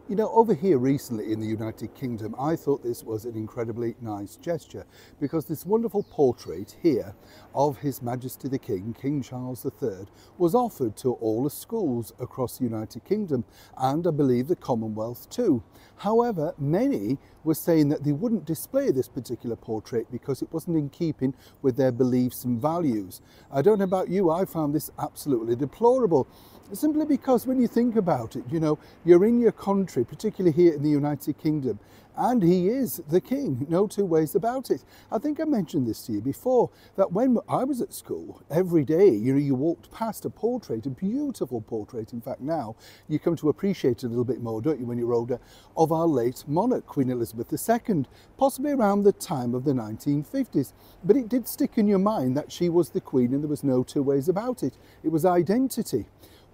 You know, over here recently in the United Kingdom, I thought this was an incredibly nice gesture because this wonderful portrait here of His Majesty the King, King Charles III, was offered to all the schools across the United Kingdom and I believe the Commonwealth too. However, many were saying that they wouldn't display this particular portrait because it wasn't in keeping with their beliefs and values. I don't know about you, I found this absolutely deplorable. Simply because when you think about it, you know, you're in your country, particularly here in the United Kingdom, and he is the king, no two ways about it. I think I mentioned this to you before, that when I was at school, every day, you know, you walked past a portrait, a beautiful portrait. In fact, now you come to appreciate it a little bit more, don't you, when you're older, of our late monarch, Queen Elizabeth II, possibly around the time of the 1950s. But it did stick in your mind that she was the queen and there was no two ways about it. It was identity.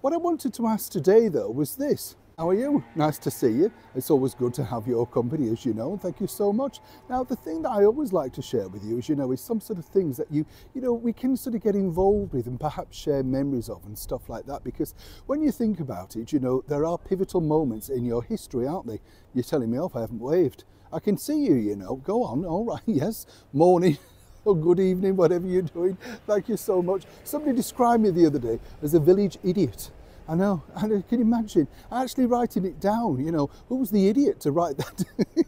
What I wanted to ask today, though, was this. How are you? Nice to see you. It's always good to have your company, as you know, and thank you so much. Now, the thing that I always like to share with you, as you know, is some sort of things that we can sort of get involved with and perhaps share memories of and stuff like that. Because when you think about it, you know, there are pivotal moments in your history, aren't they? You're telling me off, I haven't waved. I can see you, you know. Go on, all right, yes, morning. Or good evening, whatever you're doing. Thank you so much. Somebody described me the other day as a village idiot. I know, and can you imagine actually writing it down, you know, who was the idiot to write that?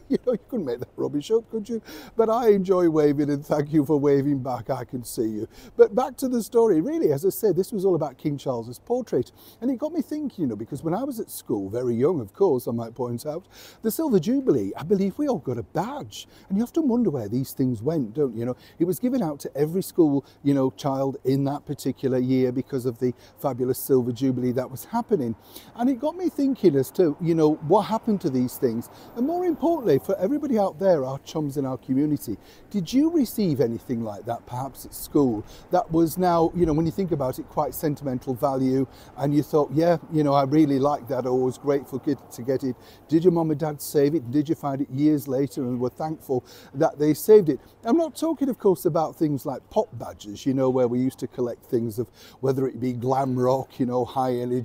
You know, you couldn't make that rubbish up, could you? But I enjoy waving and thank you for waving back, I can see you. But back to the story, really, as I said, this was all about King Charles's portrait. And it got me thinking, you know, because when I was at school, very young, of course, I might point out, the Silver Jubilee, I believe we all got a badge. And you often wonder where these things went, don't you? You know, it was given out to every school, you know, child in that particular year because of the fabulous Silver Jubilee that was happening. And it got me thinking as to, you know, what happened to these things. And more importantly, for everybody out there, our chums in our community, did you receive anything like that perhaps at school that was now, you know, when you think about it, quite sentimental value and you thought, yeah, you know, I really like that, or was grateful to get it? Did your mum and dad save it? Did you find it years later and were thankful that they saved it? I'm not talking, of course, about things like pop badges, you know, where we used to collect things of whether it be glam rock, you know, high energy,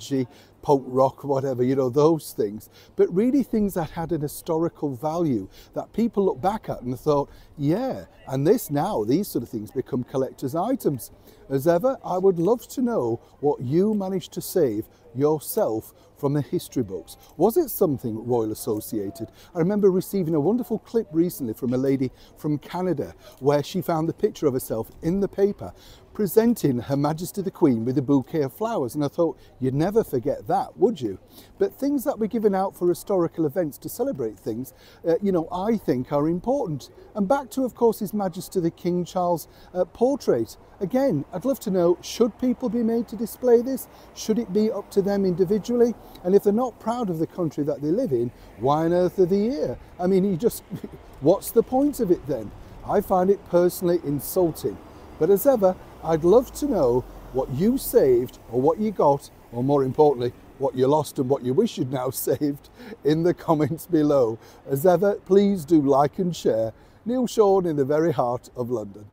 punk rock, whatever, you know, those things, but really things that had an historical value that people look back at and thought, yeah, and this now, these sort of things become collector's items. As ever, I would love to know what you managed to save yourself from the history books. Was it something royal associated? I remember receiving a wonderful clip recently from a lady from Canada where she found the picture of herself in the paper presenting Her Majesty the Queen with a bouquet of flowers, and I thought, you'd never forget that, would you? But things that were given out for historical events to celebrate things, you know, I think are important. And back to, of course, His Majesty the King Charles portrait. Again, I'd love to know, should people be made to display this? Should it be up to them individually? And if they're not proud of the country that they live in, why on earth are they here? I mean, what's the point of it then? I find it personally insulting. But as ever, I'd love to know what you saved or what you got, or more importantly, what you lost and what you wish you'd now saved in the comments below. As ever, please do like and share. Neil Sean in the very heart of London.